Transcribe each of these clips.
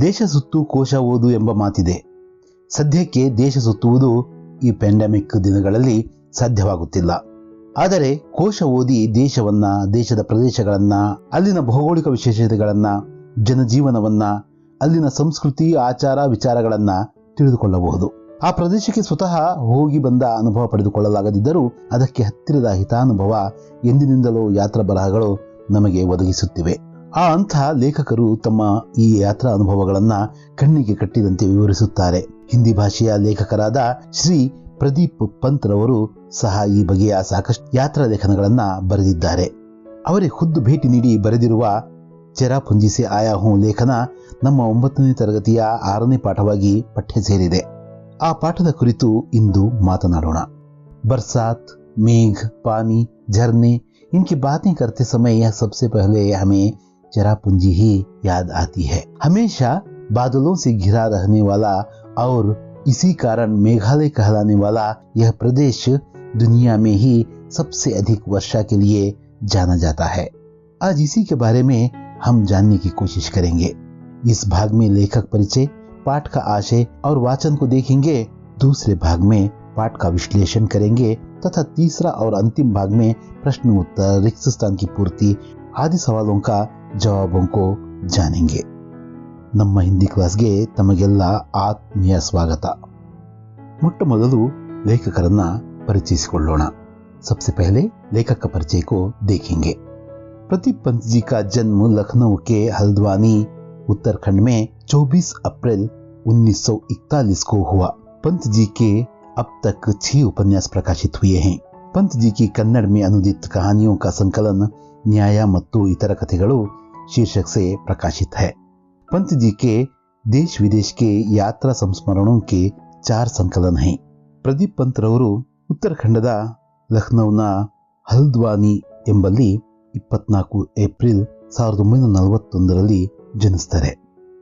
ದೇಶ ಸುತ್ತು ಕೋಶ ಓದು ಎಂಬ ಮಾತಿದೆ. ಸದ್ಯಕ್ಕೆ ದೇಶ ಸುತ್ತುವುದು ಈ ಪ್ಯಾಂಡಮಿಕ್ ದಿನಗಳಲ್ಲಿ ಸಾಧ್ಯವಾಗುತ್ತಿಲ್ಲ. ಆದರೆ ಕೋಶ ಓದಿ ದೇಶವನ್ನ, ದೇಶದ ಪ್ರದೇಶಗಳನ್ನ, ಅಲ್ಲಿನ ಭೌಗೋಳಿಕ ವಿಶೇಷತೆಗಳನ್ನ, ಜನಜೀವನವನ್ನ, ಅಲ್ಲಿನ ಸಂಸ್ಕೃತಿ, ಆಚಾರ, ವಿಚಾರಗಳನ್ನ ತಿಳಿದುಕೊಳ್ಳಬಹುದು. ಆ ಪ್ರದೇಶಕ್ಕೆ ಸ್ವತಃ ಹೋಗಿ ಬಂದ ಅನುಭವ ಪಡೆದುಕೊಳ್ಳಲಾಗದಿದ್ದರೂ ಅದಕ್ಕೆ ಹತ್ತಿರದ ಹಿತಾನುಭವ ಎಂದಿನಿಂದಲೂ ಯಾತ್ರಾ ಬರಹಗಳು ನಮಗೆ ಒದಗಿಸುತ್ತಿವೆ. ಆ ಅಂಥ ಲೇಖಕರು ತಮ್ಮ ಈ ಯಾತ್ರಾ ಅನುಭವಗಳನ್ನ ಕಣ್ಣಿಗೆ ಕಟ್ಟಿದಂತೆ ವಿವರಿಸುತ್ತಾರೆ. ಹಿಂದಿ ಭಾಷೆಯ ಲೇಖಕರಾದ ಶ್ರೀ ಪ್ರದೀಪ್ ಪಂತ್ ರವರು ಸಹ ಈ ಬಗೆಯ ಸಾಕಷ್ಟು ಯಾತ್ರಾ ಲೇಖನಗಳನ್ನ ಬರೆದಿದ್ದಾರೆ. ಅವರೇ ಖುದ್ದು ಭೇಟಿ ನೀಡಿ ಬರೆದಿರುವ ಚೆರಾಪುಂಜಿ ಸೆ ಆಯಾ ಹೂಂ ಲೇಖನ ನಮ್ಮ 9ನೇ ತರಗತಿಯ 6ನೇ ಪಾಠವಾಗಿ ಪಠ್ಯ ಸೇರಿದೆ. ಆ ಪಾಠದ ಕುರಿತು ಇಂದು ಮಾತನಾಡೋಣ. बरसात, मेघ, पानी, झरने, इनकी बातें करते समय यह सबसे पहले हमें चेरापूंजी ही याद आती है. हमेशा बादलों से घिरा रहने वाला और इसी कारण मेघालय कहलाने वाला यह प्रदेश दुनिया में ही सबसे अधिक वर्षा के लिए जाना जाता है. आज इसी के बारे में हम जानने की कोशिश करेंगे. इस भाग में लेखक परिचय, पाठ का आशय और वाचन को देखेंगे. दूसरे भाग में पाठ का विश्लेषण करेंगे तथा तीसरा और अंतिम भाग में प्रश्न उत्तर, रिक्त स्थान की पूर्ति आदि सवालों का जवाबों को जानेंगे. ನಮ್ಮ ಹಿಂದಿ ಕ್ಲಾಸ್ಗೆ ತಮಗೆಲ್ಲ ಆತ್ಮೀಯ ಸ್ವಾಗತ. ಮೊಟ್ಟ ಮೊದಲು ಲೇಖಕರನ್ನ ಪರಿಚಯಿಸಿಕೊಳ್ಳೋಣ. सबसे पहले लेखक का परिचय को देखेंगे. प्रदीप पंत जी का जन्म लखनऊ के हल्द्वानी उत्तराखंड में 24 अप्रैल 1941 को हुआ. पंत जी के अब तक 6 उपन्यास प्रकाशित हुए हैं. पंत जी की कन्नड़ में अनुदित कहानियों का संकलन न्याय ಮತ್ತು इतर कथेಗಳು शीर्षक से प्रकाशित है. पंत जी के देश विदेश के यात्रा संस्मरणों के 4 संकलन हैं. ಪ್ರದೀಪ್ ಪಂತ್ ರವರು ಉತ್ತರಾಖಂಡದ ಲಖನೌನ ಹಲ್ದ್ವಾನಿ ಎಂಬಲ್ಲಿ 24 ಏಪ್ರಿಲ್ 1941ರಲ್ಲಿ ಜನಿಸ್ತಾರೆ.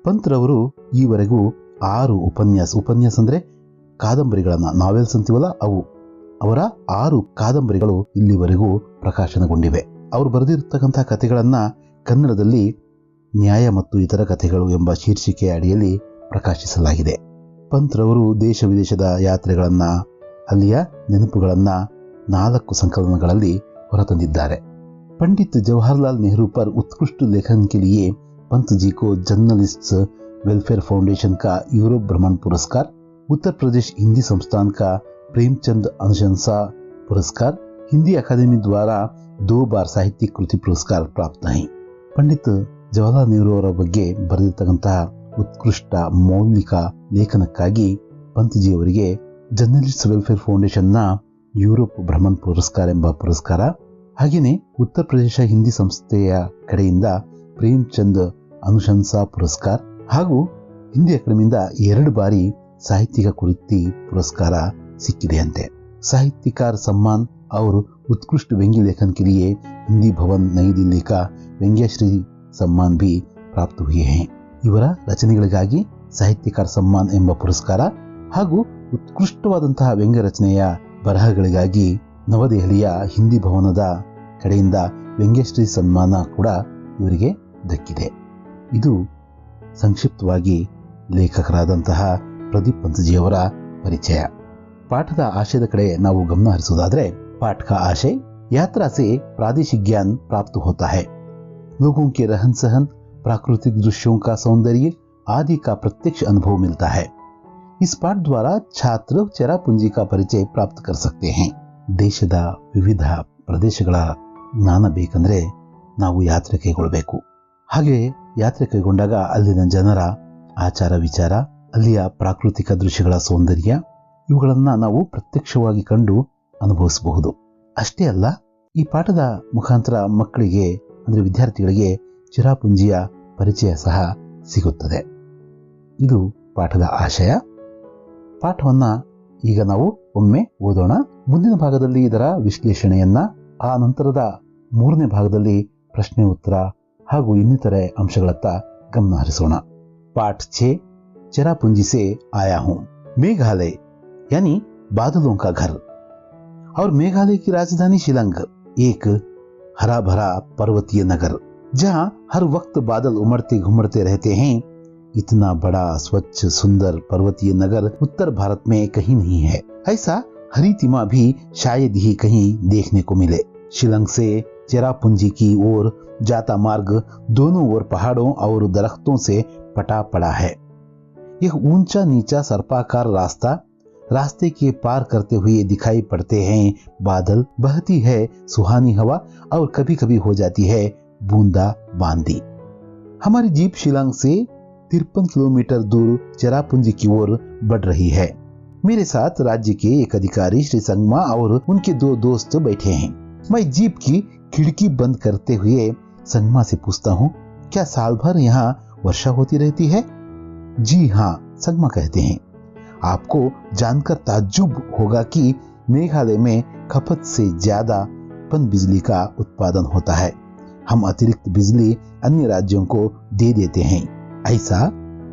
ಪಂತ್ ರವರು ಈವರೆಗೂ 6 ಉಪನ್ಯಾಸ ಅಂದ್ರೆ ಕಾದಂಬರಿಗಳನ್ನ, ನಾವೆಲ್ಸ್ ಅಂತೀವಲ್ಲ ಅವು, ಅವರ 6 ಕಾದಂಬರಿಗಳು ಇಲ್ಲಿವರೆಗೂ ಪ್ರಕಾಶನಗೊಂಡಿವೆ. ಅವರು ಬರೆದಿರತಕ್ಕಂತಹ ಕಥೆಗಳನ್ನ ಕನ್ನಡದಲ್ಲಿ ನ್ಯಾಯ ಮತ್ತು ಇತರ ಕಥೆಗಳು ಎಂಬ ಶೀರ್ಷಿಕೆಯ ಅಡಿಯಲ್ಲಿ ಪ್ರಕಾಶಿಸಲಾಗಿದೆ. ಪಂತ್ ರವರು ದೇಶ ವಿದೇಶದ ಯಾತ್ರೆಗಳನ್ನ, ಅಲ್ಲಿಯ ನೆನಪುಗಳನ್ನ 4 ಸಂಕಲನಗಳಲ್ಲಿ ಹೊರತಂದಿದ್ದಾರೆ. पंडित जवाहरलाल नेहरू पर उत्कृष्ट लेखन के लिए पंत जी को जर्नलिस्ट्स वेलफेयर फाउंडेशन का यूरोप भ्रमण पुरस्कार, उत्तर प्रदेश हिंदी संस्थान का प्रेमचंद अनुशंसा पुरस्कार, हिंदी अकादमी द्वारा 2 बार साहित्यिक कृति पुरस्कार प्राप्त हैं. पंडित ಜವಾಹರಲಾಲ್ ನೆಹರು ಅವರ ಬಗ್ಗೆ ಬರೆದಿರ್ತಕ್ಕಂತಹ ಉತ್ಕೃಷ್ಟ ಮೌಲಿಕ ಲೇಖನಕ್ಕಾಗಿ ಪಂತ್ಜಿ ಅವರಿಗೆ ಜರ್ನಲಿಸ್ಟ್ ವೆಲ್ಫೇರ್ ಫೌಂಡೇಶನ್ನ ಯುರೋಪ್ ಭ್ರಮಣ ಪುರಸ್ಕಾರ ಎಂಬ ಪುರಸ್ಕಾರ, ಹಾಗೆಯೇ ಉತ್ತರ ಪ್ರದೇಶ ಹಿಂದಿ ಸಂಸ್ಥೆಯ ಕಡೆಯಿಂದ ಪ್ರೇಮಚಂದ್ ಅನುಶಂಸಾ ಪುರಸ್ಕಾರ ಹಾಗೂ ಹಿಂದಿ ಅಕಾಡೆಮಿಯಿಂದ 2 ಬಾರಿ ಸಾಹಿತ್ಯಿಕ ಕೃತಿ ಪುರಸ್ಕಾರ ಸಿಕ್ಕಿದೆಯಂತೆ. साहित्यकार सम्मान और उत्कृष्ट व्यंग्य लेखन के लिए हिंदी भवन नई दिल्ली का व्यंग्यश्री सम्मान भी प्राप्त हुए हैं. ಇವರ ರಚನೆಗಳಿಗಾಗಿ ಸಾಹಿತ್ಯಕಾರ ಸಮ್ಮಾನ್ ಎಂಬ ಪುರಸ್ಕಾರ ಹಾಗೂ ಉತ್ಕೃಷ್ಟವಾದಂತಹ ವ್ಯಂಗ್ಯ ರಚನೆಯ ಬರಹಗಳಿಗಾಗಿ ನವದೆಹಲಿಯ ಹಿಂದಿ ಭವನದ ಕಡೆಯಿಂದ ವ್ಯಂಗ್ಯಶ್ರೀ ಸನ್ಮಾನ ಕೂಡ ಇವರಿಗೆ ದಕ್ಕಿದೆ. ಇದು ಸಂಕ್ಷಿಪ್ತವಾಗಿ ಲೇಖಕರಾದಂತಹ ಪ್ರದೀಪ್ ಪಂತ್ಜಿಯವರ ಪರಿಚಯ. ಪಾಠದ ಆಶಯದ ಕಡೆ ನಾವು ಗಮನ ಹರಿಸುವುದಾದ್ರೆ, पाठ का आशय, यात्रा से प्रादेशिक ज्ञान प्राप्त होता है. लोगों के रहन सहन, प्राकृतिक दृश्यों का सौंदर्य आदि का प्रत्यक्ष अनुभव मिलता है. इस पाठ द्वारा छात्र चेरापूंजी का परिचय प्राप्त कर सकते हैं. ದೇಶದ ವಿವಿಧ ಪ್ರದೇಶಗಳ ಜ್ಞಾನ ಬೇಕಂದ್ರೆ ನಾವು ಯಾತ್ರೆ ಕೈಗೊಳ್ಳಬೇಕು. ಹಾಗೆ ಯಾತ್ರೆ ಕೈಗೊಂಡಾಗ ಅಲ್ಲಿನ ಜನರ ಆಚಾರ ವಿಚಾರ, ಅಲ್ಲಿಯ ಪ್ರಾಕೃತಿಕ ದೃಶ್ಯಗಳ ಸೌಂದರ್ಯ ಇವುಗಳನ್ನ ನಾವು ಪ್ರತ್ಯಕ್ಷವಾಗಿ ಕಂಡು ಅನುಭವಿಸಬಹುದು. ಅಷ್ಟೇ ಅಲ್ಲ, ಈ ಪಾಠದ ಮುಖಾಂತರ ಮಕ್ಕಳಿಗೆ ಅಂದ್ರೆ ವಿದ್ಯಾರ್ಥಿಗಳಿಗೆ ಚಿರಾಪುಂಜಿಯ ಪರಿಚಯ ಸಹ ಸಿಗುತ್ತದೆ. ಇದು ಪಾಠದ ಆಶಯ. ಪಾಠವನ್ನ ಈಗ ನಾವು ಒಮ್ಮೆ ಓದೋಣ. ಮುಂದಿನ ಭಾಗದಲ್ಲಿ ಇದರ ವಿಶ್ಲೇಷಣೆಯನ್ನ, ಆ ನಂತರದ 3ನೇ ಭಾಗದಲ್ಲಿ ಪ್ರಶ್ನೆ ಉತ್ತರ ಹಾಗೂ ಇನ್ನಿತರೆ ಅಂಶಗಳತ್ತ ಗಮನ ಹರಿಸೋಣ. पाठ 6, चेरापूंजी से आया हूं. मेघालय यानी बादलों का घर और मेघालय की राजधानी शिलांग एक हरा भरा पर्वतीय नगर जहां हर वक्त बादल उमड़ते घुमड़ते रहते हैं. इतना बड़ा स्वच्छ सुंदर पर्वतीय नगर उत्तर भारत में कहीं नहीं है। ऐसा हरितिमा भी शायद ही कहीं देखने को मिले। शिलंग से चेरापूंजी की ओर जाता मार्ग दोनों ओर पहाड़ों और दरख्तों से पटा पड़ा है। यह ऊंचा नीचा सर्पाकार रास्ते के पार करते हुए दिखाई पड़ते हैं बादल, बहती है सुहानी हवा और कभी कभी हो जाती है बूंदा बांदी। हमारी जीप शिलांग से 53 किलोमीटर दूर चेरापूंजी की ओर बढ़ रही है। मेरे साथ राज्य के एक अधिकारी श्री संगमा और उनके 2 दोस्त बैठे हैं। मैं जीप की खिड़की बंद करते हुए संगमा से पूछता हूँ, क्या साल भर यहाँ वर्षा होती रहती है? जी हाँ, संगमा कहते हैं। आपको जानकर ताज्जुब होगा कि मेघालय में खपत से ज्यादा पन बिजली का उत्पादन होता है। हम अतिरिक्त बिजली अन्य राज्यों को दे देते हैं। ऐसा?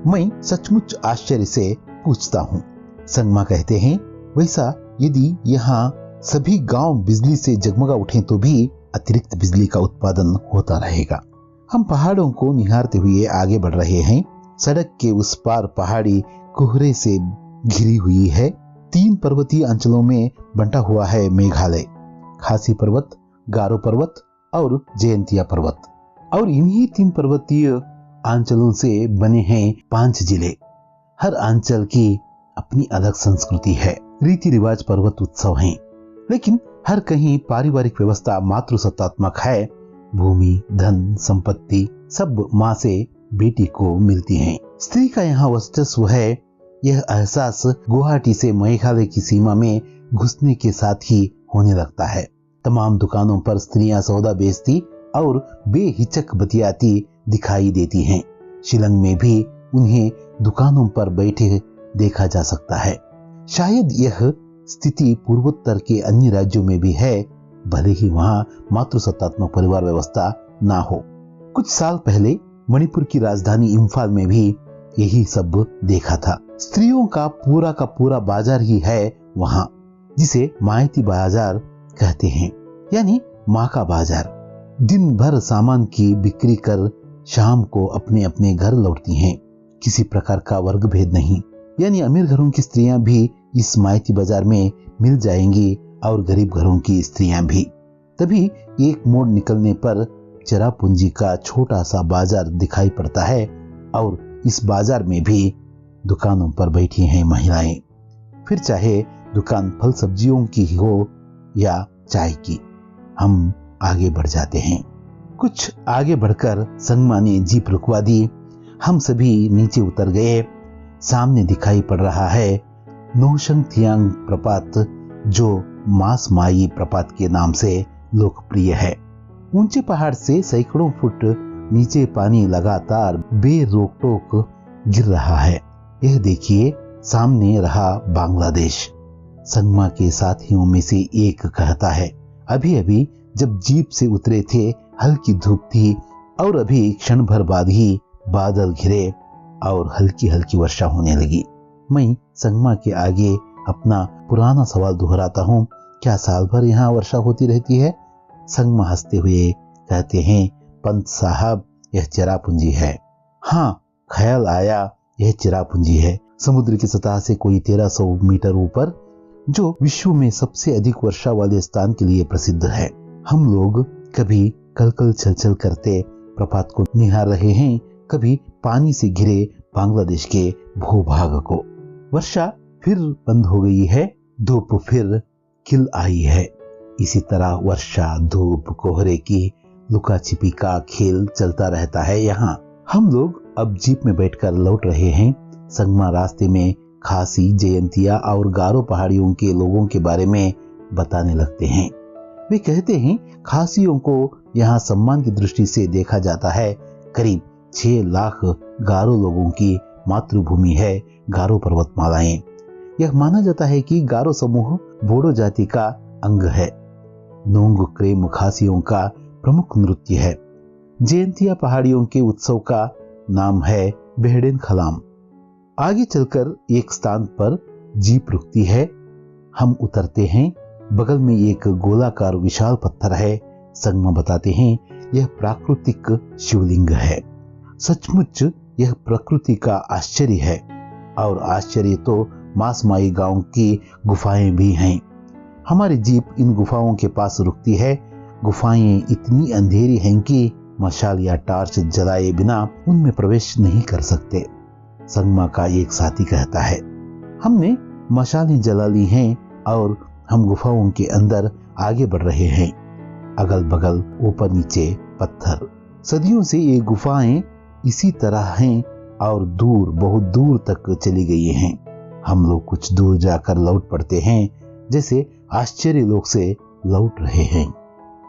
मैं सचमुच आश्चर्य से पूछता हूँ। संगमा कहते हैं, वैसा यदि यहाँ सभी गांव बिजली से जगमगा उठें तो भी अतिरिक्त बिजली का उत्पादन होता रहेगा। हम पहाड़ों को निहारते हुए आगे बढ़ रहे हैं। सड़क के उस पार पहाड़ी कोहरे से घिरी हुई है। 3 पर्वतीय अंचलों में बंटा हुआ है मेघालय। खासी पर्वत, गारो पर्वत और जयंतिया पर्वत। और इन्हीं 3 पर्वतीय अंचलों से बने हैं 5 जिले। हर अंचल की अपनी अलग संस्कृति है, रीति रिवाज, पर्वत उत्सव हैं। लेकिन हर कहीं पारिवारिक व्यवस्था मातृसत्तात्मक है। भूमि, धन, संपत्ति सब माँ से बेटी को मिलती हैं। स्त्री का यहाँ वर्चस्व है। यह एहसास गुवाहाटी से मेघालय की सीमा में घुसने के साथ ही होने लगता है। तमाम दुकानों पर स्त्रियां सौदा बेचती और बेहिचक बतियाती दिखाई देती हैं। शिलंग में भी उन्हें दुकानों पर बैठे देखा जा सकता है। शायद यह स्थिति पूर्वोत्तर के अन्य राज्यों में भी है, भले ही वहां मातृसत्तात्मक परिवार व्यवस्था ना हो। कुछ साल पहले मणिपुर की राजधानी इम्फाल में भी यही सब देखा था। स्त्रियों का पूरा बाजार ही है वहां, जिसे माइती बाजार कहते हैं, यानी माँ का बाजार। दिन भर सामान की बिक्री कर शाम को अपने अपने घर लौटती हैं। किसी प्रकार का वर्ग भेद नहीं, यानी अमीर घरों की स्त्रियां भी इस माइती बाजार में मिल जाएंगी और गरीब घरों की स्त्रियां भी। तभी एक मोड़ निकलने पर चेरापूंजी का छोटा सा बाजार दिखाई पड़ता है और इस बाजार में भी दुकानों पर बैठी हैं महिलाएं। फिर चाहे दुकान फल सब्जियों की हो या चाय की। हम आगे बढ़ जाते हैं। कुछ आगे बढ़कर संगमा ने जीप रुकवा दी। हम सभी नीचे उतर गए। सामने दिखाई पड़ रहा है नोशंग थियांग प्रपात, जो मास माई प्रपात के नाम से लोकप्रिय है। ऊंचे पहाड़ से सैकड़ों फुट नीचे पानी लगातार बेरोक टोक गिर रहा है। यह देखिए, सामने रहा बांग्लादेश। संगमा के साथियों में से एक कहता है, अभी अभी जब जीप से उतरे थे हल्की धूप थी और अभी क्षण भर बाद ही बादल घिरे और हल्की हल्की वर्षा होने लगी। मैं संगमा के आगे अपना पुराना सवाल दोहराता हूँ, क्या साल भर यहाँ वर्षा होती रहती है? संगमा हंसते हुए कहते हैं, पंत साहब, यह चेरापूंजी है। हाँ, ख्याल आया, यह चेरापूंजी है। समुद्र की सतह से कोई 1300 मीटर ऊपर, जो विश्व में सबसे अधिक वर्षा वाले स्थान के लिए प्रसिद्ध है। हम लोग कभी कलकल छलछल करते प्रपात को निहार रहे हैं, कभी पानी से घिरे बांग्लादेश के भूभाग को। वर्षा फिर बंद हो गई है, धूप फिर खिल आई है। इसी तरह वर्षा, धूप, कोहरे की लुका छिपी का खेल चलता रहता है यहाँ। हम लोग अब जीप में बैठकर लौट रहे हैं। संगमा रास्ते में खासी, जयंतिया और गारो पहाड़ियों के लोगों के बारे में बताने लगते हैं। वे कहते हैं, खासियों को यहाँ सम्मान की दृष्टि से देखा जाता है। करीब 6 लाख गारो लोगों की मातृभूमि है गारो पर्वतमालाएं। यह माना जाता है कि गारो समूह बोडो जाति का अंग है। नोंग क्रेम खासियों का प्रमुख नृत्य है। जयंतिया पहाड़ियों के उत्सव का नाम है बेहडेन खलाम। आगे चलकर एक स्थान पर जीप रुकती है। हम उतरते हैं। बगल में एक गोलाकार विशाल पत्थर है। संगमा बताते हैं, यह प्राकृतिक शिवलिंग है। सचमुच यह प्रकृति का आश्चर्य है और आश्चर्य तो मासमाई गांव की गुफाएं भी हैं। हमारी जीप इन गुफाओं के पास रुकती है। गुफाएं इतनी अंधेरी हैं कि मशाल या टार्च जलाए बिना उनमें प्रवेश नहीं कर सकते। संगमा का एक साथी कहता है, हमने मशालें जला ली हैं और हम गुफाओं के अंदर आगे बढ़ रहे हैं। अगल बगल ऊपर नीचे पत्थर। सदियों से ये गुफाएं इसी तरह हैं और दूर, बहुत दूर तक चली गई हैं। हम लोग कुछ दूर जाकर लौट पड़ते हैं, जैसे ಆಶ್ಚರ್ಯ ಲೋಕ से लौट रहे हैं।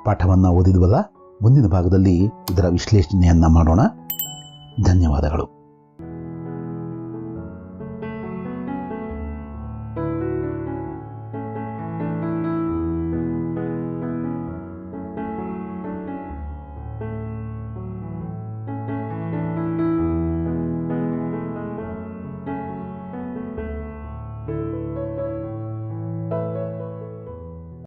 ಪಾಠವನ್ನು ಓದಿದ್ವಲ್ಲ, ಮುಂದಿನ ಭಾಗದಲ್ಲಿ ಇದರ ವಿಶ್ಲೇಷಣೆಯನ್ನ ಮಾಡೋಣ। ಧನ್ಯವಾದಗಳು।